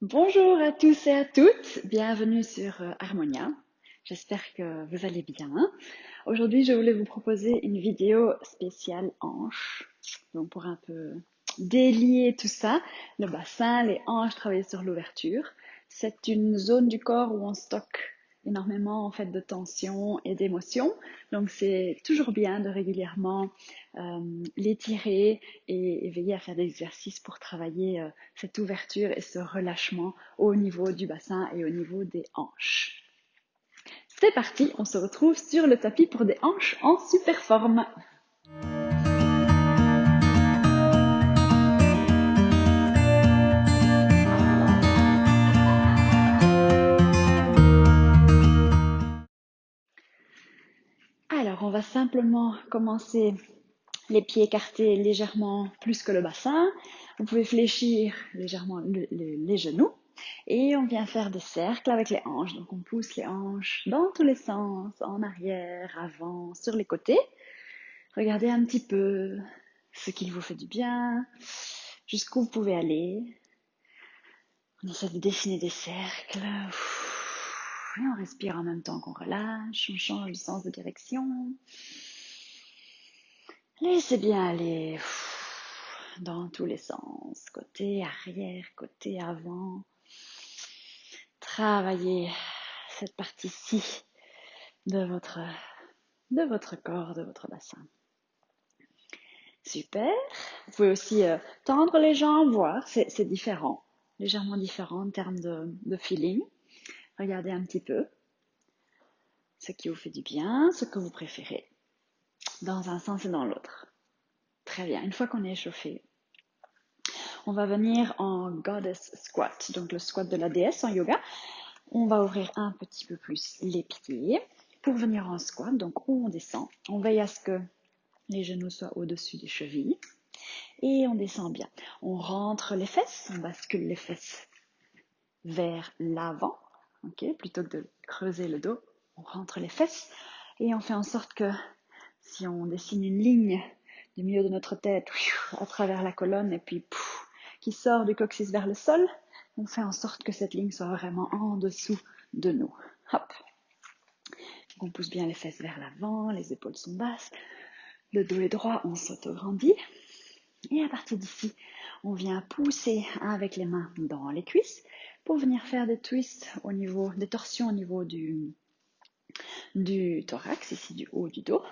Bonjour à tous et à toutes, bienvenue sur Harmonia. J'espère que vous allez bien. Aujourd'hui, je voulais vous proposer une vidéo spéciale hanches. Donc pour un peu délier tout ça, le bassin, les hanches, travailler sur l'ouverture. C'est une zone du corps où on stocke énormément en fait de tension et d'émotions. Donc c'est toujours bien de régulièrement l'étirer et veiller à faire des exercices pour travailler cette ouverture et ce relâchement au niveau du bassin et au niveau des hanches. C'est parti, on se retrouve sur le tapis pour des hanches en super forme. Alors, on va simplement commencer les pieds écartés légèrement plus que le bassin. Vous pouvez fléchir légèrement les genoux. Et on vient faire des cercles avec les hanches. Donc on pousse les hanches dans tous les sens, en arrière, avant, sur les côtés. Regardez un petit peu ce qui vous fait du bien, jusqu'où vous pouvez aller. On essaie de dessiner des cercles. Et on respire en même temps qu'on relâche, on change de sens de direction. Laissez bien aller dans tous les sens, côté arrière, côté avant. Travaillez cette partie-ci de votre corps, de votre bassin. Super. Vous pouvez aussi tendre les jambes, voir, c'est différent, légèrement différent en termes de feeling. Regardez un petit peu ce qui vous fait du bien, ce que vous préférez, dans un sens et dans l'autre. Très bien, une fois qu'on est échauffé, on va venir en Goddess Squat, donc le squat de la déesse en yoga. On va ouvrir un petit peu plus les pieds pour venir en squat. Donc on descend, on veille à ce que les genoux soient au-dessus des chevilles et on descend bien. On rentre les fesses, on bascule les fesses vers l'avant, okay, plutôt que de creuser le dos. On rentre les fesses et on fait en sorte que si on dessine une ligne du milieu de notre tête à travers la colonne et puis qui sort du coccyx vers le sol, on fait en sorte que cette ligne soit vraiment en dessous de nous. Hop. On pousse bien les fesses vers l'avant, les épaules sont basses, le dos est droit, on s'autograndit. Et à partir d'ici, on vient pousser avec les mains dans les cuisses pour venir faire des twists au niveau, des torsions au niveau du thorax, ici du haut du dos.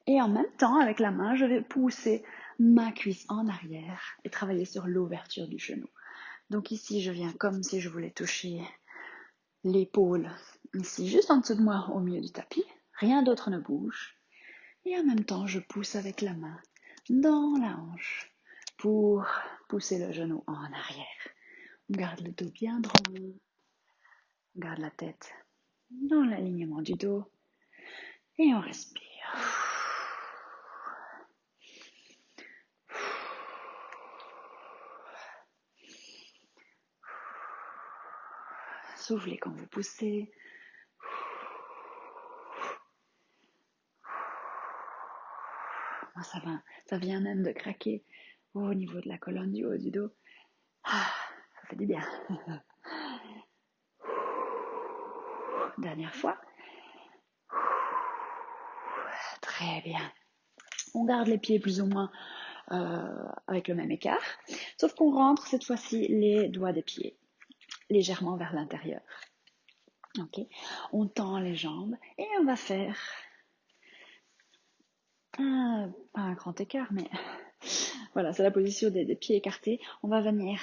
Et en même temps, avec la main, je vais pousser ma cuisse en arrière et travailler sur l'ouverture du genou. Donc ici, je viens comme si je voulais toucher l'épaule, ici, juste en dessous de moi, au milieu du tapis. Rien d'autre ne bouge. Et en même temps, je pousse avec la main dans la hanche pour pousser le genou en arrière. On garde le dos bien droit. On garde la tête dans l'alignement du dos. Et on respire. Soufflez quand vous poussez. Moi, ça vient même de craquer au niveau de la colonne du haut du dos. Ça fait du bien. Dernière fois. Très bien. On garde les pieds plus ou moins avec le même écart, sauf qu'on rentre cette fois-ci les doigts des pieds légèrement vers l'intérieur. Okay. On tend les jambes et on va faire pas un grand écart, mais voilà, c'est la position des pieds écartés. On va venir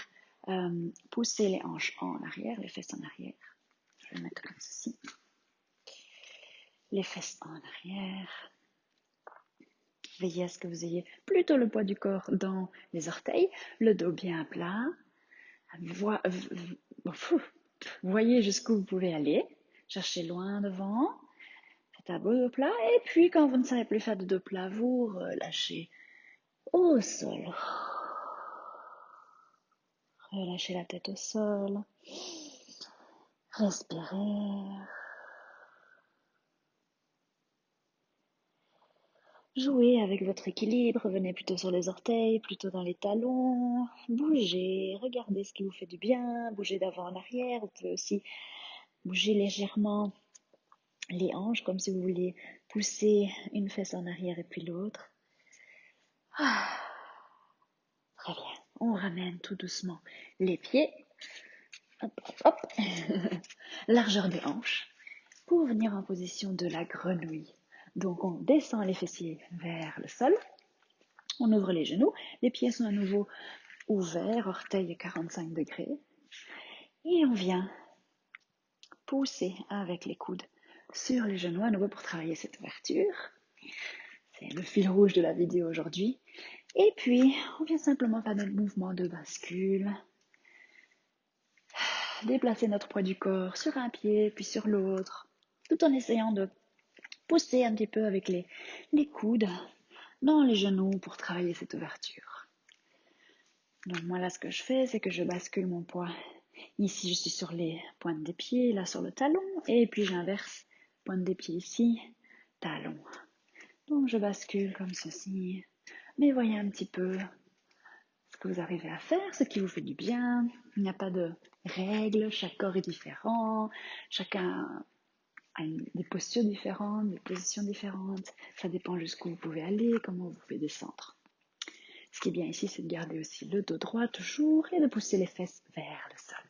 pousser les hanches en arrière, les fesses en arrière. Je vais le mettre comme ceci. Les fesses en arrière. Veillez à ce que vous ayez plutôt le poids du corps dans les orteils, le dos bien plat. Voyez jusqu'où vous pouvez aller. Cherchez loin devant. Faites un beau dos plat. Et puis, quand vous ne savez plus faire de dos plat, vous relâchez au sol. Relâchez la tête au sol. Respirez. Jouez avec votre équilibre, revenez plutôt sur les orteils, plutôt dans les talons, bougez, regardez ce qui vous fait du bien, bougez d'avant en arrière, vous pouvez aussi bouger légèrement les hanches comme si vous vouliez pousser une fesse en arrière et puis l'autre. Très bien, on ramène tout doucement les pieds, hop, hop, hop. Largeur des hanches, pour venir en position de la grenouille. Donc on descend les fessiers vers le sol, on ouvre les genoux, les pieds sont à nouveau ouverts, orteils 45 degrés, et on vient pousser avec les coudes sur les genoux à nouveau pour travailler cette ouverture. C'est le fil rouge de la vidéo aujourd'hui. Et puis, on vient simplement faire notre mouvement de bascule. Déplacer notre poids du corps sur un pied, puis sur l'autre, tout en essayant de pousser un petit peu avec les coudes dans les genoux pour travailler cette ouverture. Donc moi là, ce que je fais, c'est que je bascule mon poids. Ici, je suis sur les pointes des pieds, là sur le talon, et puis j'inverse, pointe des pieds ici, talon. Donc je bascule comme ceci, mais voyez un petit peu ce que vous arrivez à faire, ce qui vous fait du bien. Il n'y a pas de règles, chaque corps est différent, chacun a des postures différentes, des positions différentes. Ça dépend jusqu'où vous pouvez aller, comment vous pouvez descendre. Ce qui est bien ici, c'est de garder aussi le dos droit toujours et de pousser les fesses vers le sol.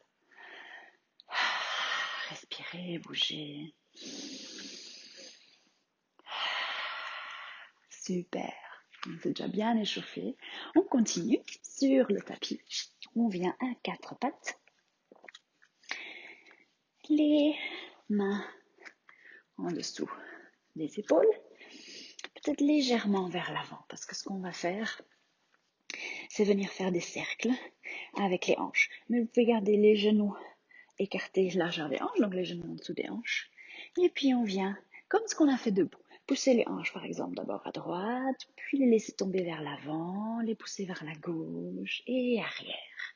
Respirez, bougez. Super. On s'est déjà bien échauffé. On continue sur le tapis. On vient à quatre pattes. Les mains en dessous des épaules. Peut-être légèrement vers l'avant. Parce que ce qu'on va faire, c'est venir faire des cercles avec les hanches. Mais vous pouvez garder les genoux écartés, largeur des hanches, donc les genoux en dessous des hanches. Et puis on vient, comme ce qu'on a fait debout, pousser les hanches par exemple d'abord à droite, puis les laisser tomber vers l'avant, les pousser vers la gauche et arrière.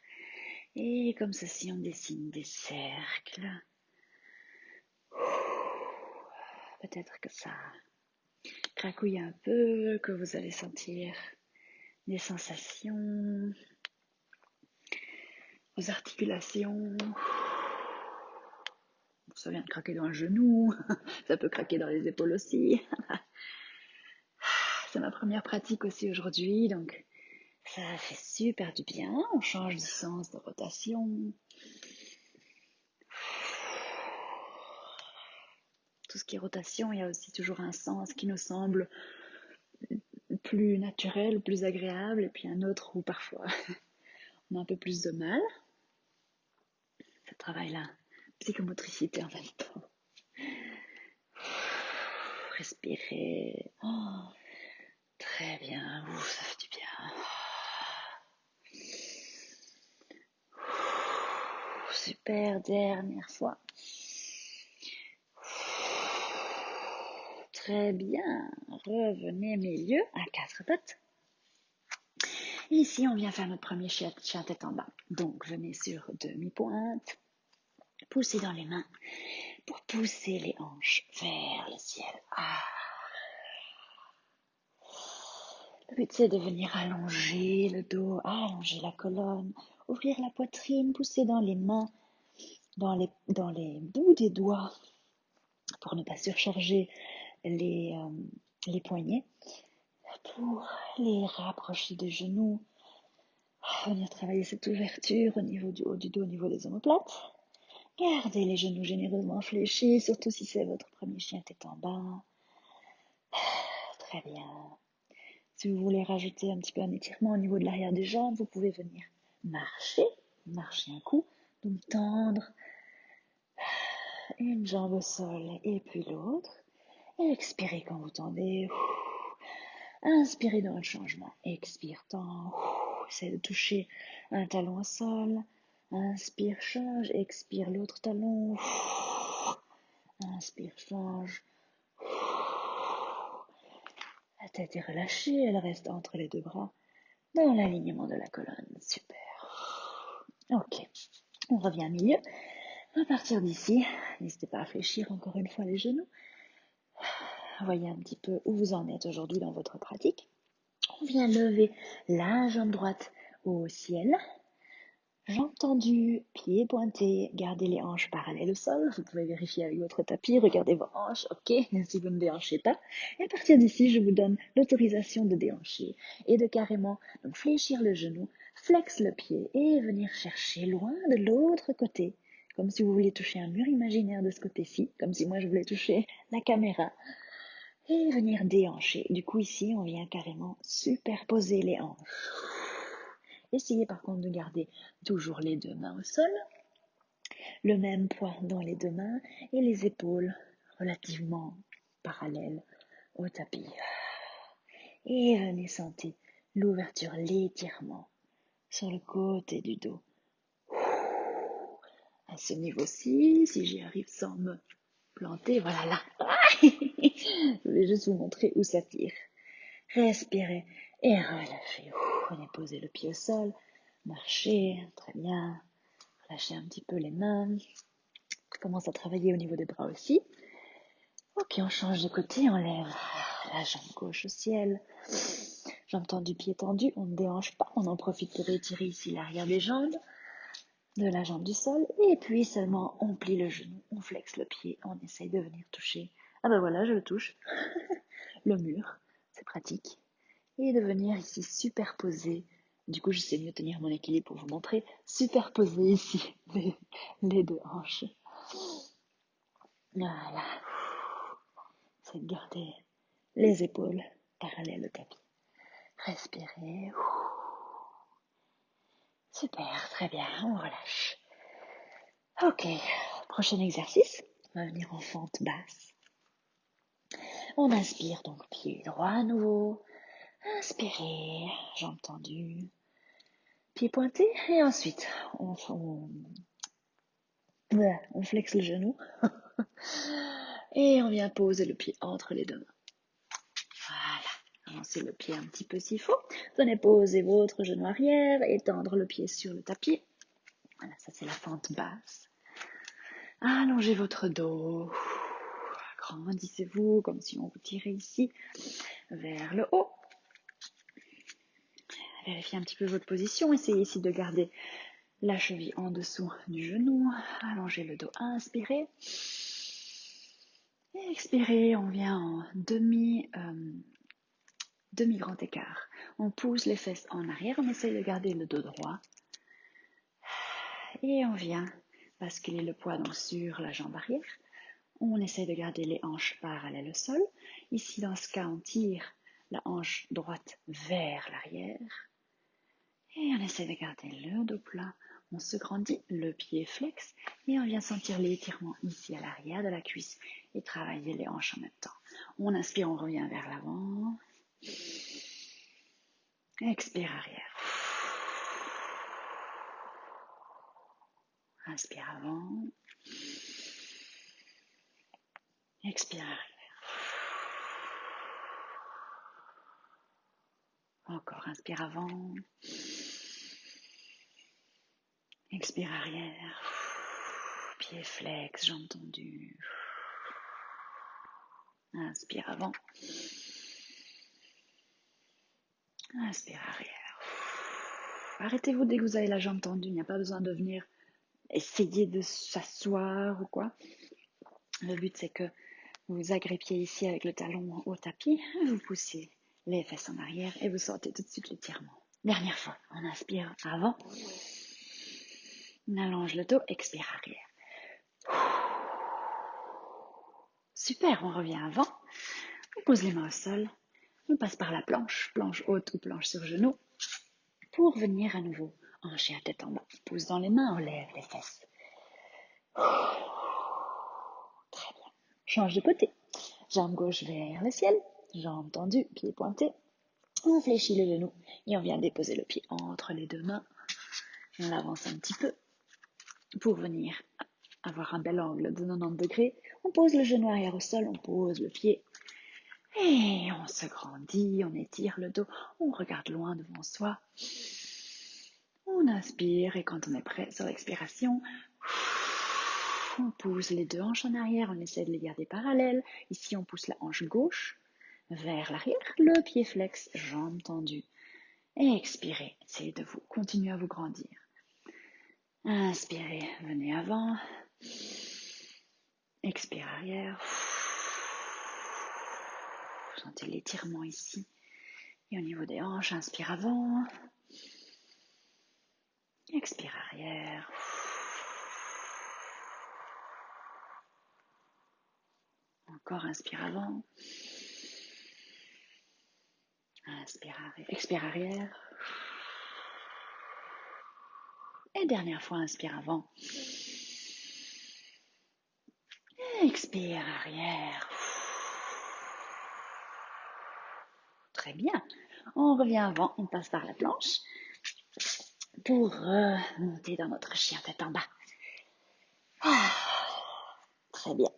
Et comme ceci, on dessine des cercles. Peut-être que ça cracouille un peu, que vous allez sentir des sensations, aux articulations. Ça vient de craquer dans le genou, ça peut craquer dans les épaules aussi. C'est ma première pratique aussi aujourd'hui, donc ça fait super du bien. On change de sens de rotation. Tout ce qui est rotation, il y a aussi toujours un sens qui nous semble plus naturel, plus agréable, et puis un autre où parfois on a un peu plus de mal. Ça travaille la psychomotricité en même temps. Respirez. Oh, très bien. Ça fait du bien. Super, dernière fois. Très bien. Revenez milieu à quatre pattes. Et ici, on vient faire notre premier chien tête en bas. Donc, venez sur demi-pointe. Poussez dans les mains pour pousser les hanches vers le ciel. Le but, c'est de venir allonger le dos, allonger la colonne, ouvrir la poitrine, pousser dans les mains, dans les bouts des doigts pour ne pas surcharger les poignets, pour les rapprocher des genoux, venir travailler cette ouverture au niveau du haut du dos, au niveau des omoplates. Gardez les genoux généreusement fléchis, surtout si c'est votre premier chien tête en bas. Très bien. Si vous voulez rajouter un petit peu un étirement au niveau de l'arrière des jambes, vous pouvez venir marcher un coup, donc tendre une jambe au sol et puis l'autre. Et expirez quand vous tendez. Inspirez dans le changement. Expire, tend. Essayez de toucher un talon au sol. Inspire, change. Expire l'autre talon. Inspire, change. La tête est relâchée, elle reste entre les deux bras dans l'alignement de la colonne. Super. Ok, on revient au milieu. À partir d'ici, n'hésitez pas à fléchir encore une fois les genoux. Voyez un petit peu où vous en êtes aujourd'hui dans votre pratique. On vient lever la jambe droite au ciel. Jambes tendues, pieds pointés, gardez les hanches parallèles au sol. Vous pouvez vérifier avec votre tapis, regardez vos hanches, ok, si vous ne déhanchez pas. Et à partir d'ici, je vous donne l'autorisation de déhancher et de carrément donc, fléchir le genou, flex le pied et venir chercher loin de l'autre côté. Comme si vous vouliez toucher un mur imaginaire de ce côté-ci, comme si moi je voulais toucher la caméra. Et venir déhancher. Du coup, ici, on vient carrément superposer les hanches. Essayez par contre de garder toujours les deux mains au sol, le même poids dans les deux mains et les épaules relativement parallèles au tapis. Et venez sentir l'ouverture, l'étirement sur le côté du dos. À ce niveau-ci, si j'y arrive sans me planter, voilà là. Je vais juste vous montrer où ça tire. Respirez et relâchez. Venez poser le pied au sol. Marchez, très bien. Relâchez un petit peu les mains. On commence à travailler au niveau des bras aussi. Ok, on change de côté, on lève la jambe gauche au ciel. Jambe tendue, pied tendu. On ne déhanche pas, on en profite pour étirer ici l'arrière des jambes, de la jambe du sol. Et puis seulement, on plie le genou, on flexe le pied, on essaye de venir toucher. Ah ben voilà, je le touche. Le mur, c'est pratique. Et de venir ici superposer. Du coup, je sais mieux tenir mon équilibre pour vous montrer. Superposer ici les deux hanches. Voilà. C'est de garder les épaules parallèles au tapis. Respirez. Super, très bien, on relâche. Ok, prochain exercice. On va venir en fente basse. On inspire donc pied droit à nouveau. Inspirez, jambes tendues, pieds pointés. Et ensuite, on flexe le genou. Et on vient poser le pied entre les deux mains. Voilà. Avancez le pied un petit peu s'il faut. Venez poser votre genou arrière et tendre le pied sur le tapis. Voilà, ça c'est la fente basse. Allongez votre dos. Agrandissez-vous comme si on vous tirait ici vers le haut. Vérifiez un petit peu votre position. Essayez ici de garder la cheville en dessous du genou. Allongez le dos. Inspirez. Et expirez. On vient en demi-grand écart. On pousse les fesses en arrière. On essaye de garder le dos droit. Et on vient basculer le poids donc sur la jambe arrière. On essaie de garder les hanches parallèles au sol. Ici, dans ce cas, on tire la hanche droite vers l'arrière. Et on essaie de garder le dos plat. On se grandit, le pied flex. Et on vient sentir l'étirement ici à l'arrière de la cuisse. Et travailler les hanches en même temps. On inspire, on revient vers l'avant. Expire arrière. Inspire avant. Expire arrière. Encore, inspire avant. Expire arrière. Pied flex, jambes tendues. Inspire avant. Inspire arrière. Arrêtez-vous dès que vous avez la jambe tendue. Il n'y a pas besoin de venir essayer de s'asseoir ou quoi. Le but, c'est que vous agrippiez ici avec le talon au tapis. Vous poussez les fesses en arrière et vous sentez tout de suite l'étirement. Dernière fois. On inspire avant. On allonge le dos. Expire arrière. Super, on revient avant. On pose les mains au sol. On passe par la planche haute ou planche sur genou, pour venir à nouveau hancher à tête en bas. Pouce dans les mains, on lève les fesses. Très bien. Change de côté. Jambe gauche vers le ciel, jambe tendue, pied pointé. On fléchit le genou et on vient déposer le pied entre les deux mains. On avance un petit peu pour venir avoir un bel angle de 90 degrés. On pose le genou arrière au sol, on pose le pied. Et on se grandit, on étire le dos, on regarde loin devant soi. On inspire et quand on est prêt sur l'expiration, On pousse les deux hanches en arrière, on essaie de les garder parallèles. Ici, on pousse la hanche gauche vers l'arrière, le pied flex, jambes tendues. Et expirez, essayez de vous continuer à vous grandir. Inspirez, venez avant. Expire arrière. Vous sentez l'étirement ici. Et au niveau des hanches, inspire avant. Expire arrière. Encore inspire avant. Expire arrière. Et dernière fois, inspire avant. Expire arrière. Très bien. On revient avant, on passe par la planche pour monter dans notre chien tête en bas. Très bien.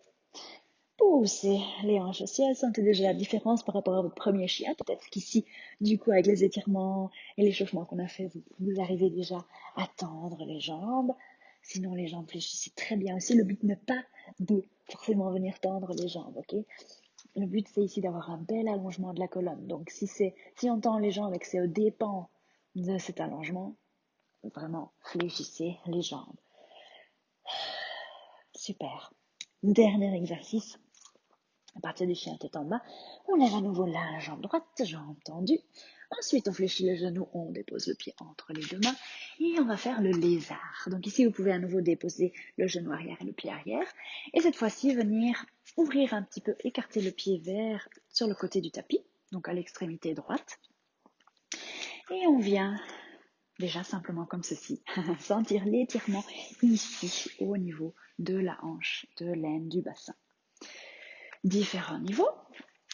Poussez les hanches au ciel. Sentez déjà la différence par rapport à votre premier chien. Peut-être qu'ici, du coup, avec les étirements et l'échauffement qu'on a fait, vous arrivez déjà à tendre les jambes. Sinon, les jambes fléchissent très bien aussi. Le but n'est pas de forcément venir tendre les jambes, ok? Le but, c'est ici d'avoir un bel allongement de la colonne. Donc, si on tend les jambes et que c'est au dépens de cet allongement, vraiment, fléchissez les jambes. Super. Dernier exercice. À partir du chien tête en bas, on lève à nouveau la jambe droite, jambe tendue. Ensuite, on fléchit le genou, on dépose le pied entre les deux mains et on va faire le lézard. Donc ici, vous pouvez à nouveau déposer le genou arrière et le pied arrière. Et cette fois-ci, venir ouvrir un petit peu, écarter le pied vers sur le côté du tapis, donc à l'extrémité droite. Et on vient déjà simplement comme ceci, sentir l'étirement ici au niveau de la hanche, de l'aine, du bassin. Différents niveaux.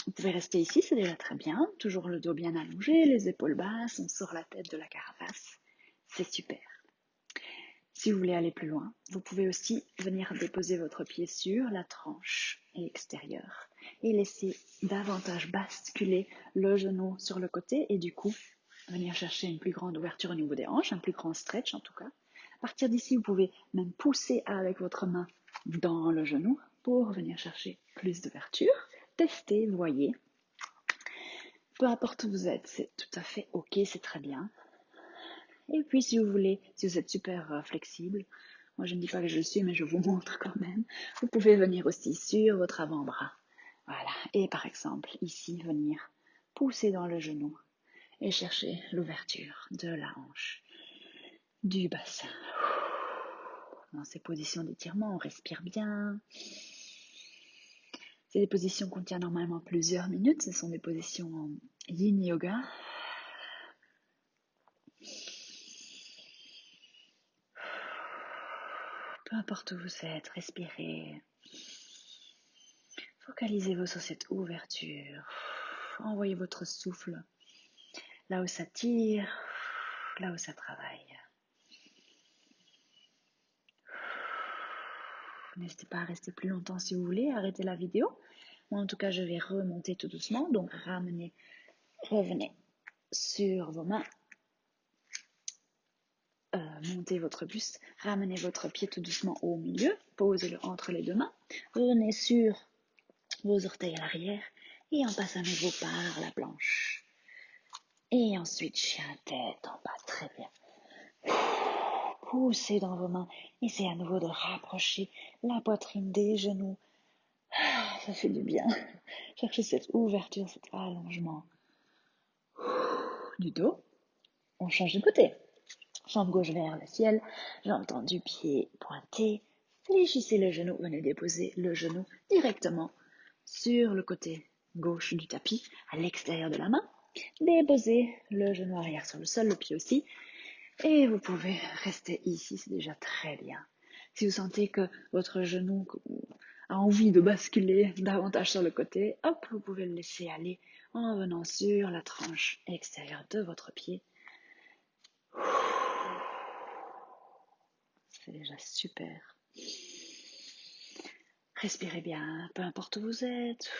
Vous pouvez rester ici, c'est déjà très bien. Toujours le dos bien allongé, les épaules basses, on sort la tête de la carapace. C'est super. Si vous voulez aller plus loin, vous pouvez aussi venir déposer votre pied sur la tranche extérieure et laisser davantage basculer le genou sur le côté et du coup, venir chercher une plus grande ouverture au niveau des hanches, un plus grand stretch en tout cas. À partir d'ici, vous pouvez même pousser avec votre main dans le genou pour venir chercher plus d'ouverture. Testez, voyez. Peu importe où vous êtes, c'est tout à fait ok, c'est très bien. Et puis si vous voulez, si vous êtes super flexible, moi je ne dis pas que je le suis, mais je vous montre quand même, vous pouvez venir aussi sur votre avant-bras. Voilà, et par exemple, ici, venir pousser dans le genou et chercher l'ouverture de la hanche, du bassin. Dans ces positions d'étirement, on respire bien. C'est des positions qu'on tient normalement plusieurs minutes. Ce sont des positions en yin yoga. Peu importe où vous êtes, respirez. Focalisez-vous sur cette ouverture. Envoyez votre souffle là où ça tire, là où ça travaille. N'hésitez pas à rester plus longtemps si vous voulez, arrêtez la vidéo. Moi, en tout cas, je vais remonter tout doucement. Donc, revenez sur vos mains. Montez votre buste. Ramenez votre pied tout doucement au milieu. Posez-le entre les deux mains. Revenez sur vos orteils à l'arrière. Et on passe à nouveau par la planche. Et ensuite, chien tête en bas. Très bien. Poussez dans vos mains. Essayez à nouveau de rapprocher la poitrine des genoux. Ça fait du bien. Cherchez cette ouverture, cet allongement du dos. On change de côté. Jambe gauche vers le ciel, jambe tendue, pied pointé. Fléchissez le genou, venez déposer le genou directement sur le côté gauche du tapis, à l'extérieur de la main. Déposez le genou arrière sur le sol, le pied aussi. Et vous pouvez rester ici, c'est déjà très bien. Si vous sentez que votre genou a envie de basculer davantage sur le côté, hop, vous pouvez le laisser aller en venant sur la tranche extérieure de votre pied. C'est déjà super. Respirez bien, peu importe où vous êtes.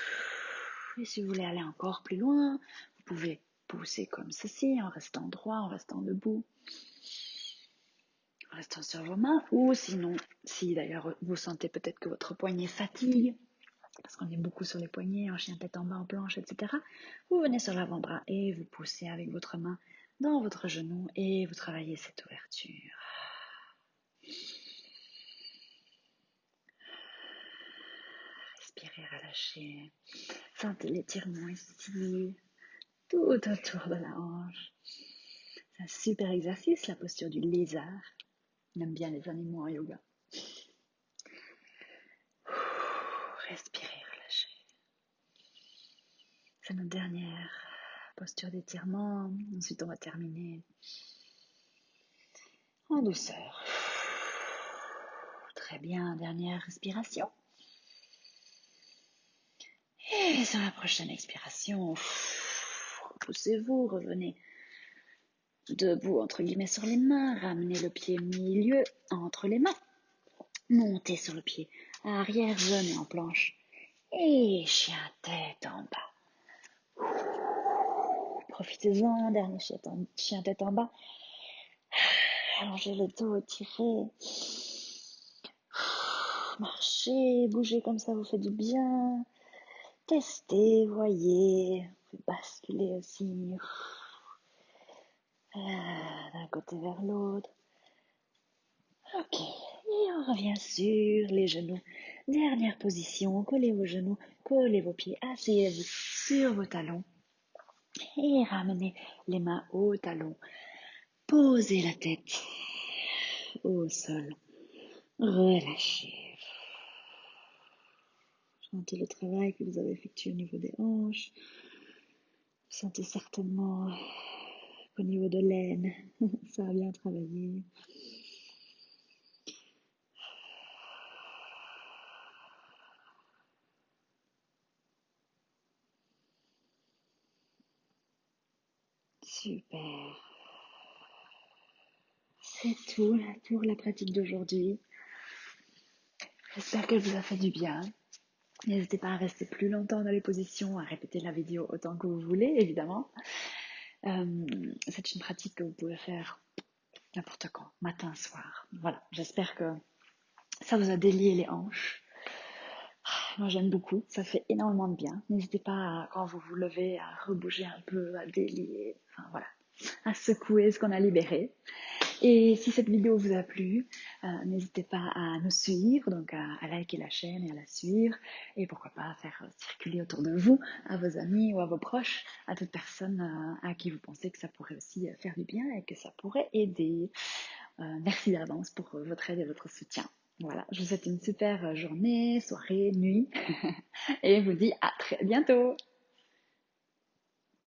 Et si vous voulez aller encore plus loin, vous pouvez pousser comme ceci, en restant droit, en restant debout. restant sur vos mains, ou sinon, si d'ailleurs vous sentez peut-être que votre poignet fatigue, parce qu'on est beaucoup sur les poignets, en chien tête en bas, en planche, etc. Vous venez sur l'avant-bras et vous poussez avec votre main dans votre genou et vous travaillez cette ouverture. Respirez, relâchez. Sentez l'étirement ici, tout autour de la hanche. C'est un super exercice, la posture du lézard. On aime bien les animaux en yoga. Respirez, relâchez. C'est notre dernière posture d'étirement. Ensuite, on va terminer en douceur. Très bien, dernière respiration. Et sur la prochaine expiration, poussez-vous, revenez debout entre guillemets sur les mains, ramenez le pied milieu entre les mains, montez sur le pied arrière, venez en planche et chien tête en bas. Profitez-en, dernier chien tête en bas. Allongez le dos, étirez. Marchez, bougez comme ça vous fait du bien. Testez, voyez, vous basculez aussi. D'un côté vers l'autre. Ok, et on revient sur les genoux. Dernière position, collez vos genoux, collez vos pieds, asseyez-vous sur vos talons et ramenez les mains aux talons. Posez la tête au sol, relâchez. Sentez le travail que vous avez effectué au niveau des hanches. Sentez certainement qu'au niveau de l'aine, ça a bien travaillé. Super. C'est tout pour la pratique d'aujourd'hui. J'espère qu'elle vous a fait du bien. N'hésitez pas à rester plus longtemps dans les positions, à répéter la vidéo autant que vous voulez, évidemment. C'est une pratique que vous pouvez faire n'importe quand, matin, soir. Voilà, j'espère que ça vous a délié les hanches. Moi, j'aime beaucoup, ça fait énormément de bien. N'hésitez pas, quand vous vous levez, à rebouger un peu, à délier, enfin voilà, à secouer ce qu'on a libéré. Et si cette vidéo vous a plu, n'hésitez pas à nous suivre, donc à liker la chaîne et à la suivre. Et pourquoi pas faire circuler autour de vous, à vos amis ou à vos proches, à toute personne à qui vous pensez que ça pourrait aussi faire du bien et que ça pourrait aider. Merci d'avance pour votre aide et votre soutien. Voilà, je vous souhaite une super journée, soirée, nuit et je vous dis à très bientôt.